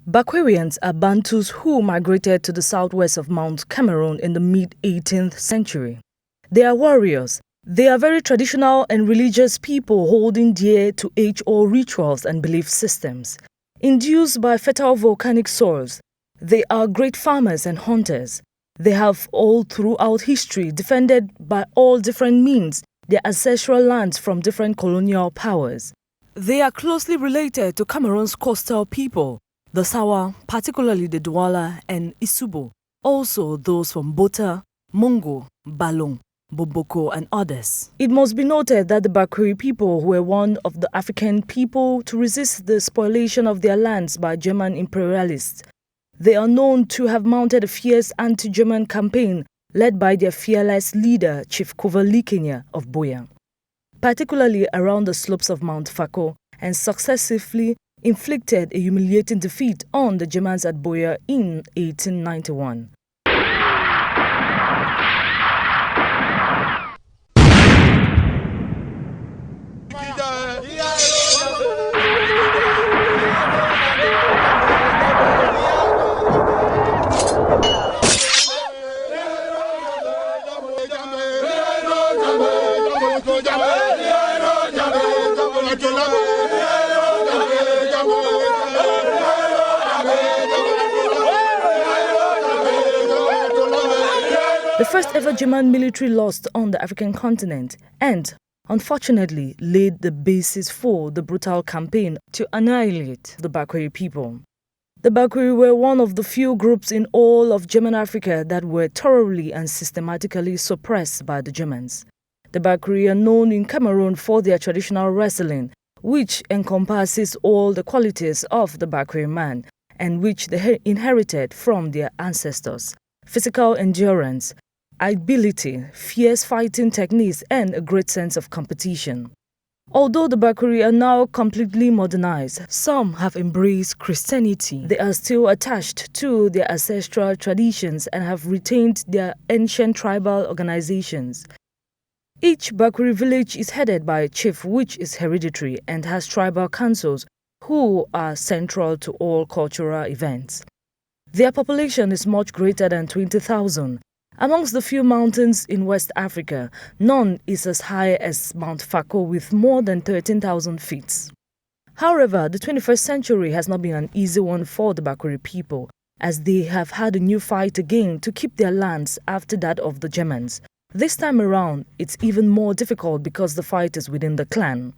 BAKWERIans are Bantus who migrated to the southwest of Mount Cameroon in the mid-18th century. They are warriors. They are very traditional and religious people holding dear to age-old rituals and belief systems. Induced by fertile volcanic soils, they are great farmers and hunters. They have all throughout history defended by all different means their ancestral lands from different colonial powers. They are closely related to Cameroon's coastal people, the Sawa, particularly the Douala and Isubo, also those from Bota, Mongo, Balong, Boboko and others. It must be noted that the BAKWERI people were one of the African people to resist the spoliation of their lands by German imperialists. They are known to have mounted a fierce anti-German campaign led by their fearless leader, Chief Likenya of Boya, particularly around the slopes of Mount Fako, and successively inflicted a humiliating defeat on the Germans at Boya in 1891. The first ever German military lost on the African continent and, unfortunately, laid the basis for the brutal campaign to annihilate the BAKWERI people. The BAKWERI were one of the few groups in all of German Africa that were thoroughly and systematically suppressed by the Germans. The BAKWERI are known in Cameroon for their traditional wrestling, which encompasses all the qualities of the BAKWERI man and which they inherited from their ancestors: physical endurance, ability, fierce fighting techniques, and a great sense of competition. Although the BAKWERI are now completely modernized, some have embraced Christianity. They are still attached to their ancestral traditions and have retained their ancient tribal organizations. Each BAKWERI village is headed by a chief, which is hereditary, and has tribal councils who are central to all cultural events. Their population is much greater than 20,000. Amongst the few mountains in West Africa, none is as high as Mount Fako with more than 13,000 feet. However, the 21st century has not been an easy one for the BAKWERI people, as they have had a new fight again to keep their lands after that of the Germans. This time around, it's even more difficult because the fight is within the clan.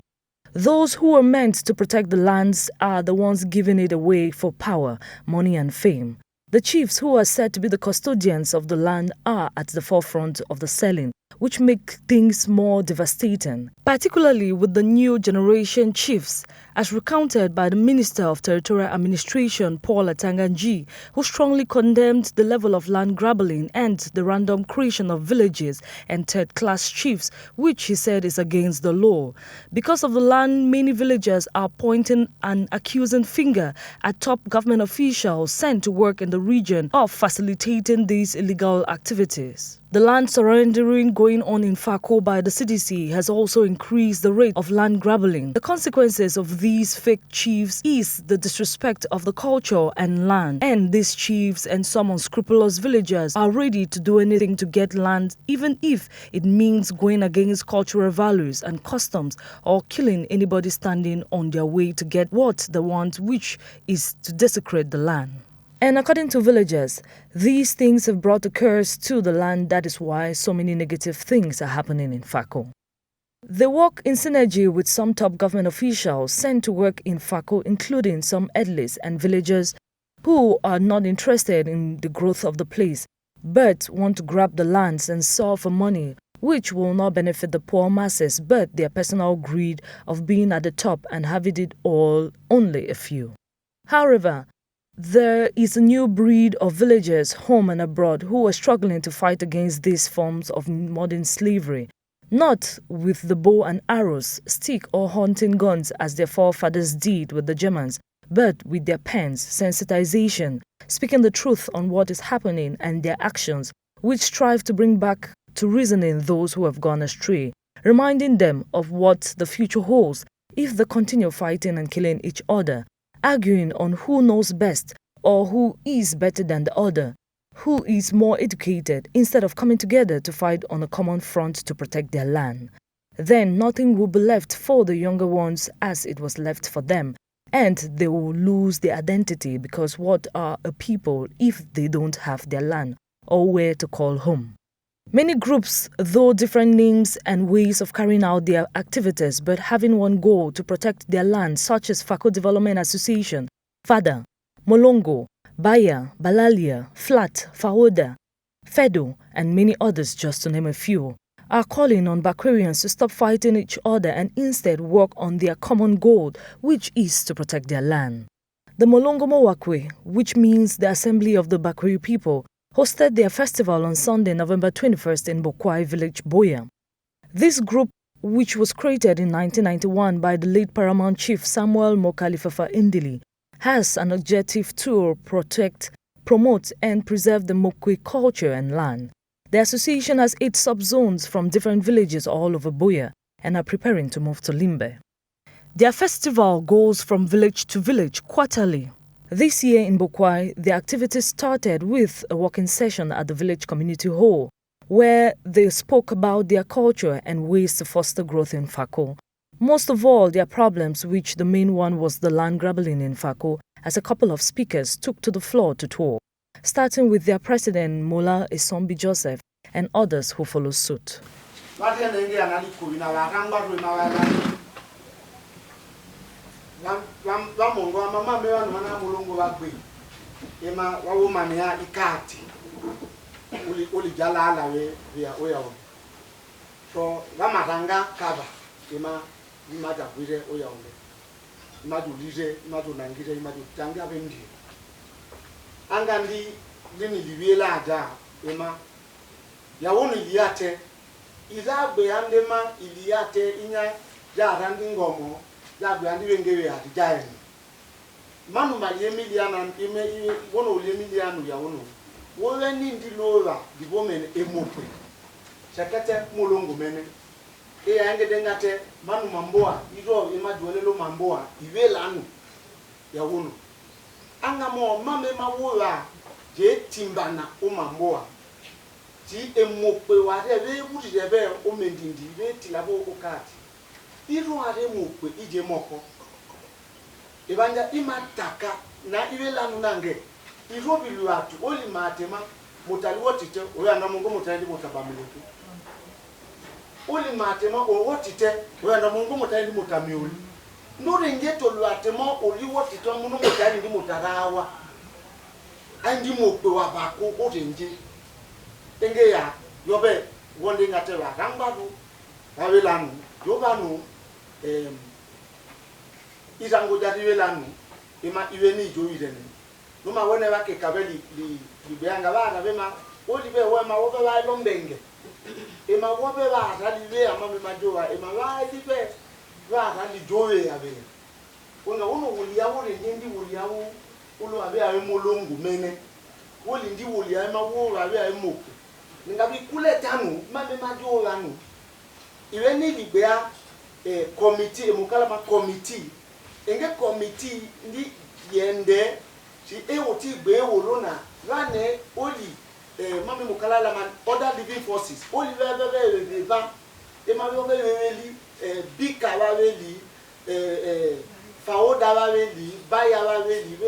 Those who are meant to protect the lands are the ones giving it away for power, money and fame. The chiefs who are said to be the custodians of the land are at the forefront of the selling, which make things more devastating, particularly with the new generation chiefs, as recounted by the Minister of Territorial Administration, Paul Atanganji, who strongly condemned the level of land grabbing and the random creation of villages and third-class chiefs, which he said is against the law. Because of the land, many villagers are pointing an accusing finger at top government officials sent to work in the region of facilitating these illegal activities. The land surrendering going on in Fako by the CDC has also increased the rate of land grabbing. The consequences of these fake chiefs is the disrespect of the culture and land, and these chiefs and some unscrupulous villagers are ready to do anything to get land, even if it means going against cultural values and customs or killing anybody standing on their way to get what they want, which is to desecrate the land. And according to villagers, these things have brought a curse to the land. That is why so many negative things are happening in Fako. They work in synergy with some top government officials sent to work in Fako, including some Edlis and villagers who are not interested in the growth of the place, but want to grab the lands and sell for money, which will not benefit the poor masses, but their personal greed of being at the top and having it all, only a few. However, there is a new breed of villagers, home and abroad, who are struggling to fight against these forms of modern slavery, not with the bow and arrows, stick or hunting guns as their forefathers did with the Germans, but with their pens, sensitization, speaking the truth on what is happening and their actions, which strive to bring back to reasoning those who have gone astray, reminding them of what the future holds if they continue fighting and killing each other, arguing on who knows best or who is better than the other, who is more educated, instead of coming together to fight on a common front to protect their land. Then nothing will be left for the younger ones as it was left for them, and they will lose their identity, because what are a people if they don't have their land or where to call home? Many groups, though different names and ways of carrying out their activities, but having one goal to protect their land, such as Fako Development Association, FADA, Molongo, Baya, Balalia, Flat, Faoda, Fedo, and many others, just to name a few, are calling on BAKWERIans to stop fighting each other and instead work on their common goal, which is to protect their land. The Molongo Mowakwe, which means the Assembly of the BAKWERI people, hosted their festival on Sunday, November 21st in Bokwai village, Boya. This group, which was created in 1991 by the late Paramount Chief Samuel Mokalifafa Indili, has an objective to protect, promote, and preserve the Mokwe culture and land. The association has 8 subzones from different villages all over Boya and are preparing to move to Limbe. Their festival goes from village to village quarterly. This year in Bokwai, the activities started with a walking session at the village community hall, where they spoke about their culture and ways to foster growth in Fako. Most of all, their problems, which the main one was the land grabbing in Fako, as a couple of speakers took to the floor to talk, starting with their president, Mola Esombi Joseph, and others who follow suit. Angandi lini liwela aja ema ya wonu iliate izagbe andema iliate inya ja randi ngomo ja gbe andi wengewe ati jae manu mali emiliana ime wono oli emilianu ya wonu wowe ni ndi lora dibo men emope chakate mulungu mene e angede ngate manu mamboa izo imadwelelo mamboa iwelanu ya wonu angamo mame mawura je timbana umamboa ti emope ware we wuri be o mendindi we tilabo okati iru are mope ije moko ibanja imataka na iwelanu nange iru bilu atu oli matema mutali wotite oyanga mungu mutandi mutabamilutu oli matema o wotite oyanga mungu mutandi mutamiuli ndore ngeto lwatema oli wotite munu mutandi ndi mutarawa andi mope wabako orenje enge ya yobe wonde ngatela rambadu awelanu yobanu izango jadiwelanu ema iweni joirene noma wone wake kabeli libeanga bana bema olibe wema wobe ba lombenge ema wobe ba ralibe amame majowa ema ba libe ba rali jowe yabe wona wono wuliyawo ndi wuliyawo ulo abe ayi molongo mene woli ndi wuliyawo ma wo abe ayi moko ngabi kuletanu mame majowa nu iweni libea committee mukala ma committee enge committee ndi yende si ewoti gbe wolona rane oli mame mukala la man other living forces oli bebe va e ma yo beli bika wa beli faoda wa beli baya wa beli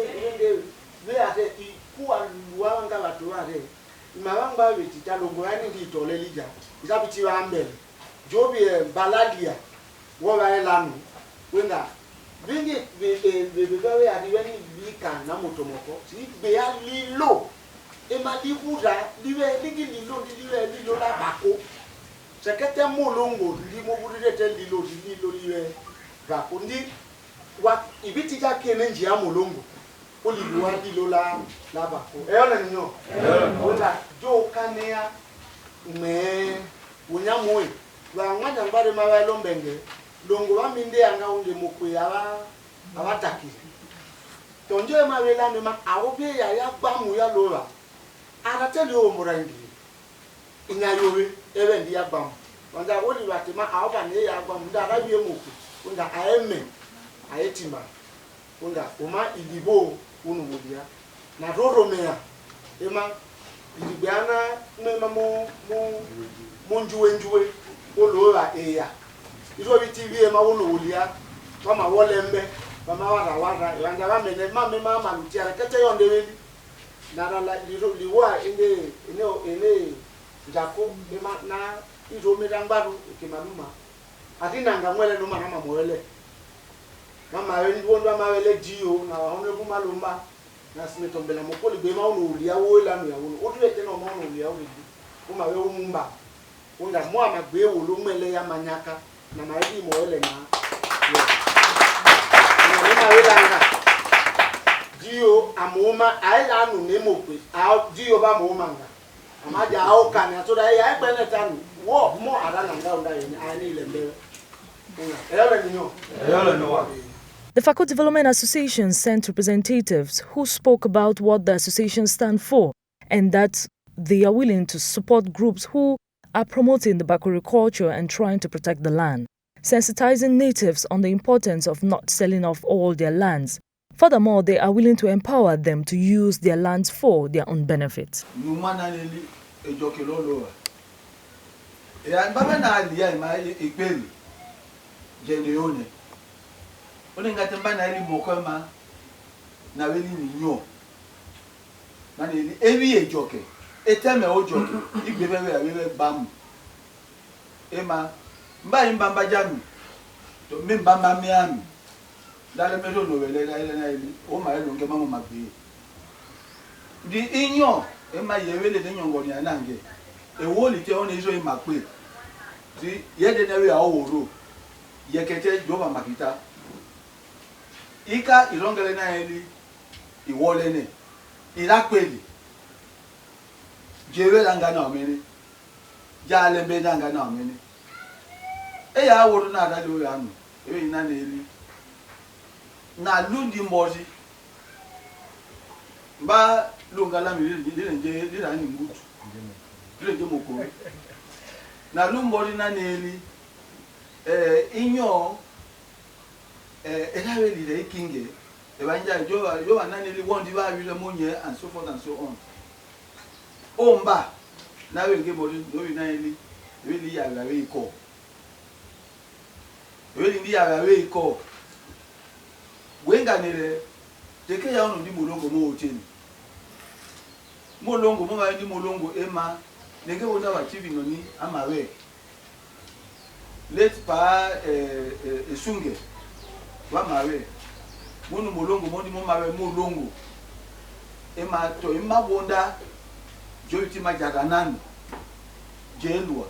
we ate ku aluwa nga batu ate imabanga we titalongo yani ndi tolelija isabichi wa mbele jobi baladia wo ba elanu wenga bingi bebe adiweni bika na motomoko si be ya lilo e ma libuza liwe ligi lilo la bako sekete molongo limo burete lilo liwe bako ndi wa ibiti ja kene nji ya molongo oliwa lilo la bako eyona ninyo wala jo kanea me unyamoy wa nganja ngbare mawalo mbenge longo wa minde anga unge mokwe abataki tonje mawela ne ma awobe ya gbamu ya lora aratele o morandi inyayowe ebe ndi ya gbamu wanda oli batima awoba ne ya gbamu nda rabiye mokwe wanda aeme ayetima unga uma ilibo unu mudia na roro mea ema ilibiana mema mo njuwe oloa eya izo bi tv ema unu ulia kama wole mbe kama wara yanga ba mene mama malutia kete yonde weli na la liwa ene jako ema na izo medangbaru kemaluma atina ngamwele no mama mwele mama weni wondwa mawele dio na honorable malumba na simetombela mokoli bema unu ulia wola no yawo otulete no mo ulia uli uma we umumba unda mo amagbe wolo mele ya manyaka na maidi mwele na na welanga dio amoma aila anu nemokwe dio ba momanga amaja aoka na to da ya egbene tanu wo mo arana nga yeni ani ile mbele The Faculty Development Association sent representatives who spoke about what the association stands for and that they are willing to support groups who are promoting the BAKWERI culture and trying to protect the land, sensitizing natives on the importance of not selling off all their lands. Furthermore, they are willing to empower them to use their lands for their own benefit. Geneone. Oninga tembana ili mokoma na weli ninyo. Mani evi ejoke. Eteme ojoke. Igbebewe awewe bamu. Ema mba mbamba jami. To mbamba miami. Dale medo no wele ga ile na ili. O ma elo ngema mo magbe. Di inyo ema yewele de nyongoni anange. Ewoli te oni izo imakpe. Ti yede na we aworo. Yekete Jova Makita Ika ilongele na eli iwolene ilakweli jewe langa na omeni jale mbe langa na omeni eya aworu na adalo yanu ewe ina na eli na lundi mbozi ba lungala mi lile ani ngutu lile nje moko na lumbozi na eli inyo elawe lile ikinge ebanja jo ananeli wondi ba wile monye and so forth and so on omba nawe ngemoli no binali wili ya gawe iko wili ndi ya gawe iko wenga nile teke ya ono ndi molongo mo oteni molongo mo ba ndi molongo ema nenge wona wa chivi noni amawe let pa esunge wa mawe munu molongo mondi mo mawe molongo ema to ima bonda joiti majaganani jelwa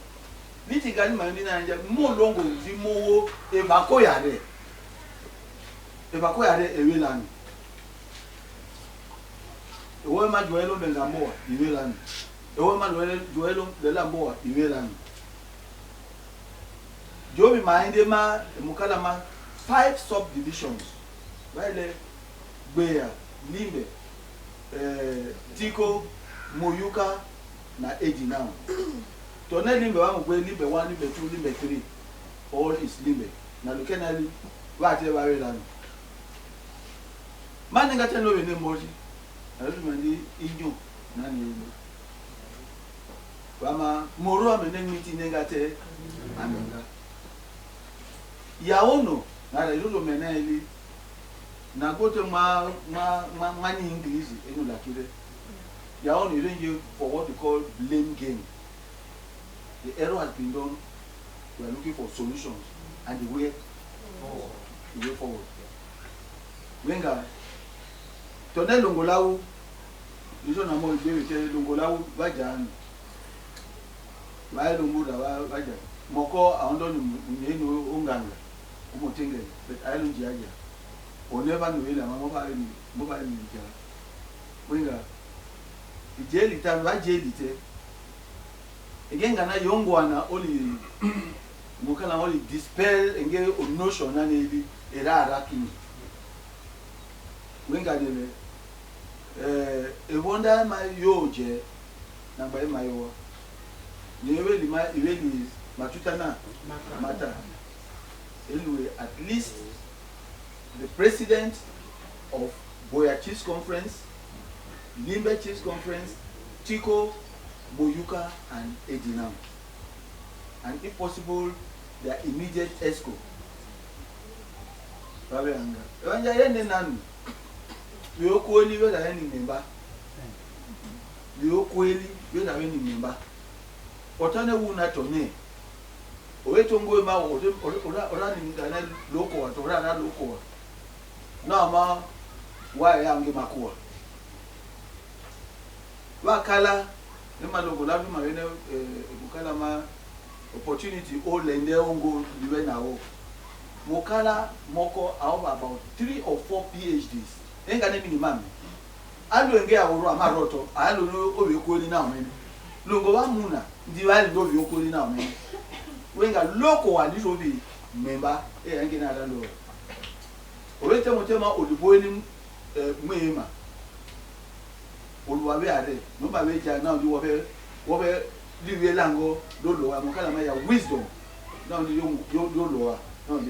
liti gani mayoni na nja molongo zimowo ebako yare ewelani ewe ma joelo bengamoa iwelani ewe ma joelo belamboa iwelani Jobi maende ma mukala ma 5 subdivisions. Wale Gbeya, Limbe, Tiko, Moyuka na Eji now. Tone Limbe wa mugwe Limbe 1, Limbe 2, Limbe 3. All is Limbe. Na lukenali wate wawe lanu. Mani ngate no wene moji. Alutu mandi inyo nani ilo. Wama moro amene miti ngate amenga. Yaono na lelo meneli na gote mani English enu lakire yaono irenje for what we call blame game. The error has been done. We are looking for solutions and the way forward. Wenga tone longolau izo na mo ibe te longolau bajani ba longola baja moko aondo ni onganga umotenge but ayalunji aja oneva noela mobile nja wenga ijeli tan ba jeli te egenga na yongwana oli mukala oli dispel enge notion na nebi era rakini wenga dele wonder ma yoje na ba ma yo ni iweli matuta na mata anyway at least the president of Boya Chiefs Conference, Limbe Chiefs Conference, Tico, Boyuka, and Edinam. And if possible, their immediate ESCO. Babanga. Wanja yene nanu. Yokweli wela yeni member. Yokweli wela yeni member. Otane wuna tone. Owetongo ma ora ni ngana loko wa tora na loko wa. Na ma wa yange makuwa. Wakala nemalogo labi mawene bukala ma opportunity o lende ongo liwe na o. Mokala moko about 3 or 4 PhDs. Enga ne minimum. Alu enge aworo amaroto, alu no owe kweli na omeni. Lungo wa muna ndi wa ndo bi kweli na omeni. Wenga loko wa lizo bi member enge na ala lo. Owete motema odibo ni mwema. Oluwa be ade, no ba be ja na ndi wo be liwe lango lolo wa mokala ma ya wisdom. Na ndi yo lolo wa. No,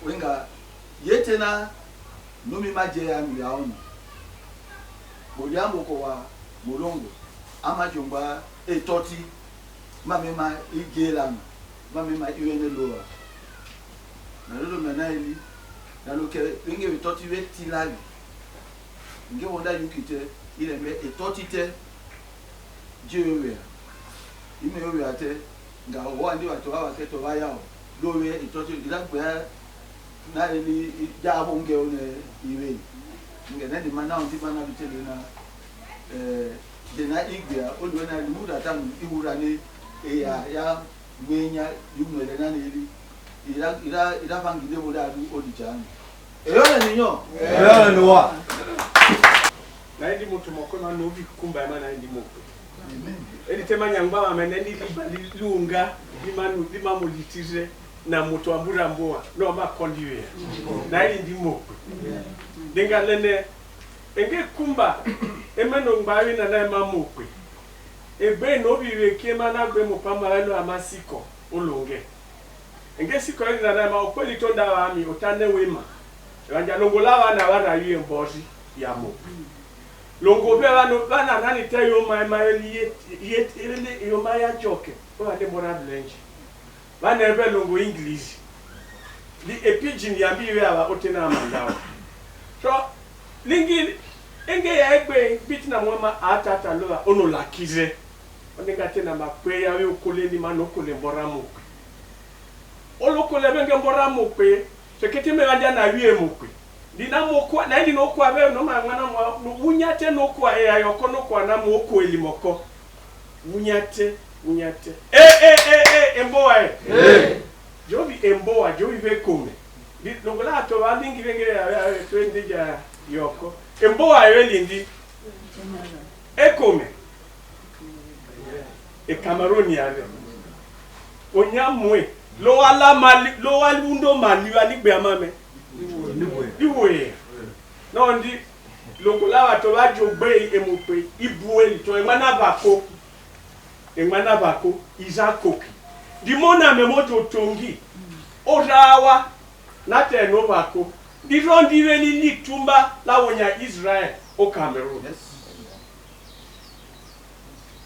wenga yetena numi maje ya miyaoni boliambo ko wa Molongo amajumba etoti mamema igela mamema iwene loa na lolo manaili na loke winge etoti wetilali nge wonda yukite ile me etoti te jewe imewe ate nga wandi watu hawa keto bayao lowe itoto ilagwa na ili jabo ngeone iwe ngene ndi manao ndi bana bitele na dena igya olwena limuda tanu iwurane ya mwenya yumele na ili ila bangile bodadu odijana eyona ninyo eyona noa na ndi mutu mokona no bi kumba mana ndi moko edi tema nyangba ameneni lunga limamu litire na mutu ambura mboa no ma kondiwe na ili ndi moko dinga lene enge kumba emeno ngbawi na na mamokwe ebe no biwe kema na gbe mo pamara no amasiko olonge enge siko edi na ma okweli tonda wa mi otane wema wanja longolawa na wara yie mbozi ya mokwe longo be bana nani te yo maeli yet ele yo maya joke o ade mora blanche bana ebe longo english di epigin ya bi we aba otena amandawo so lingi enge ya egbe bitina mwema atata lola ono lakize onenga tena makwe ya we okole ni manokole mbora mokwe olokole benge mbora mokwe sekete me banja na wie mokwe dina mokwa na ndi nokwa be no mwana no wunyate nokwa e ayoko nokwa na moko elimoko wunyate emboa jobi emboa jobi be kome di longola to balingi benge ya twende ja yoko emboa yelindi ekome e Cameroon yale onyamwe lo ala mali lo alundo mali ali gbe amame iwe no ndi longola wato bajo gbe emope ibueli to emana bako izakoki di mona memoto tongi ojawa na teno bako di rondi veli litumba la wonya Israel o Cameroon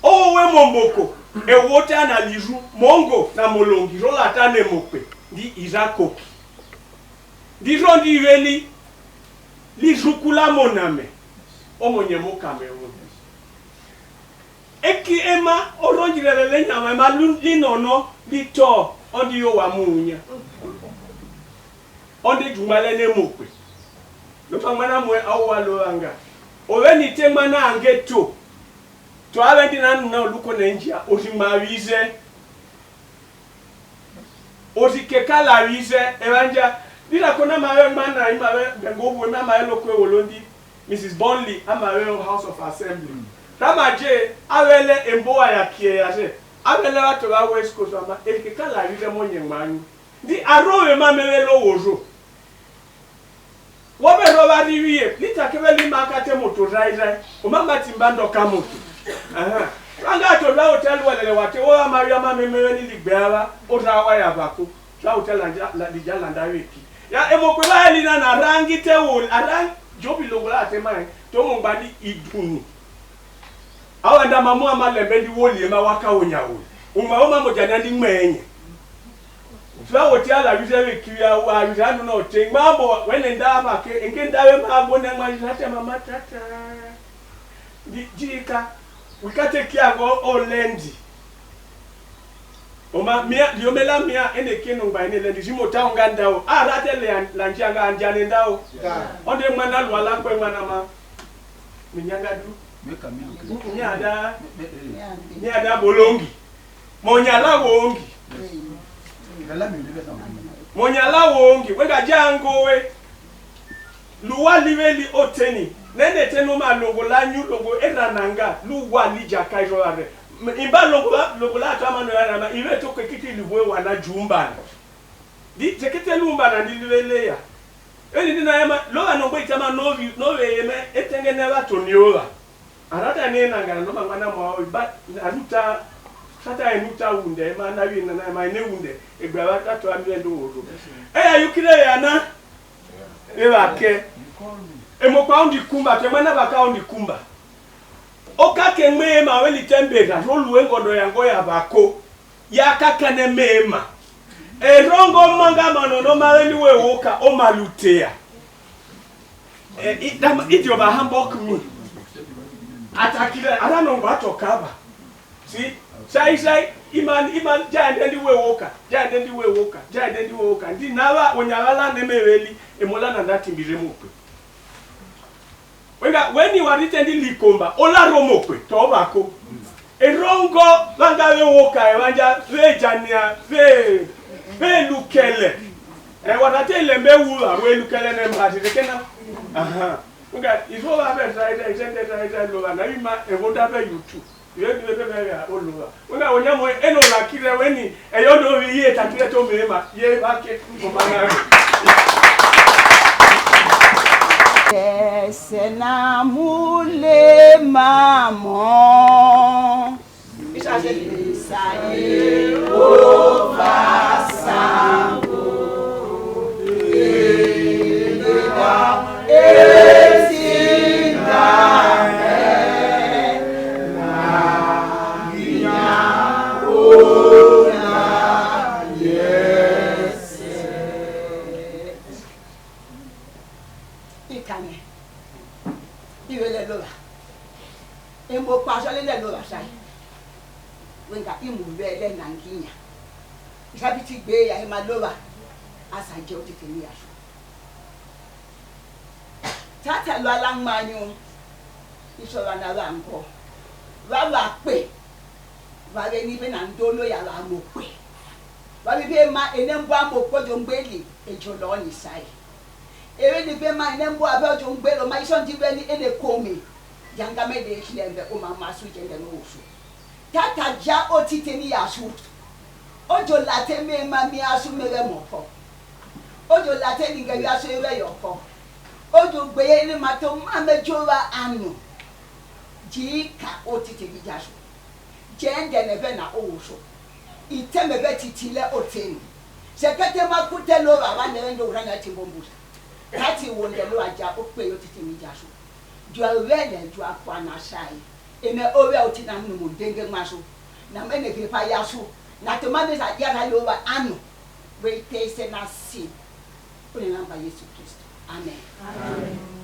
o we momboko e wota na liju mongo na molongi rola tane mope di izakoki di rondi veli lijukula moname o monyemo Cameroon eki ema oronjirele lenya ma linono lito ondi yo wa munya ondi jumale ne mokwe lo pamana mwe awalo anga oweni temana angeto to abendi nanu na luko na njia ojimawize ojikekala wize evanja dila kona mawe mana imawe bengobu na mawe lokwe wolondi Mrs. Bonley amawe House of Assembly tamaje awele emboa ya kie yase awele watu wa West Coast ama ekekala wize monye manu di arowe mamelo wojo wobe roba riwie litakebeli makate motoraiza umamba timbando kamoto aha anga to la hotel wale wate wa maria mamemelo ni ligbara otawa ya bako la hotel la dijala ndaweki ya emokwe lina na rangi te wol arang jobi longola te mai to mo gbadi idunu awanda mamu amalembe ndi woli ema waka onyawo uma mojana ndi mwenye fla wotiala bize kiya wa bizanu no te mambo wene ndaba ke ngendawe mambo na majate mama tata jika wikate kiago olendi oma mia liomela mia ene kenu ba ene lendi jimo taonga ndao rate le lanjanga anjane ndao onde mwana lwala kwe mwana ma minyanga du nyada bolongi monyala wongi wenga jango we luwa liveli oteni nene tenu ma logo lanyu logo erananga luwa lija kaijo are imba logo la tama no yana iwe to kiti libwe wana jumbana di tekete lumbana ndilivele ya eni dina yama lo anongwe itama novi yeme etengene batoniola arata nena ngana no mangana mwa ba aruta sata enuta unde ma na wi na ma ne unde egbara tato amendo odo ayukire yana ebake emokwa undi kumba temana baka undi kumba okake mema weli tembeza roluwe ngodo yango ya bako yakakane mema erongo manga manono maweli we woka o malutea itio ba hambok mi atakile arano ngwato kaba si sai iman jande we woka ndi nawa onyala nemeweli emola na ndati mbiremukwe wenga weni warite ndi likomba ola romokwe to bako erongo banga we woka ebanja vejania ve lukele watate lembe wula we lukele ne mbati tekena aha wenga izo ba be try lo na ima evoda be YouTube yebi be ya oluwa wenga onyamo eno la kire weni eyodo wi ye takire to mema ye bake komana Sena mule mamo Isaye ova sango Ega esinda na minya ona yes Ikane iwele lola embo pasale le lola sai wenga imuvele nanginya isabiti gbe ya emalola asaje otikeni yaso tata lo alangmanyu isola na lanko baba pe bale ni be na ndolo ya la mo pe baba be ma enembo amoko jo ngbeli ejolo ni sai ewe ni be ma enembo abejo ngbelo ma ison dibe ni ene komi janga me de kilembe o mama su jende no usu tata ja otiteni yasu ojo late me ma mi asu mere mofo ojo late ni gari asu ere yoko ojo gbeye ni mato ma mejora anu jika otiteni yasu jende ne be na usu iteme be titile oteni sekete makute lo baba ne ndo uranga timbombusa kati wonde lo aja ope otiteni yasu jua wele jua kwa na sai eme owe otina mu denge maso na mene ke pa yaso na to mame sa ya lo ba anu we tese na si. Kwa namba Yesu Kristo. Amen. Amen.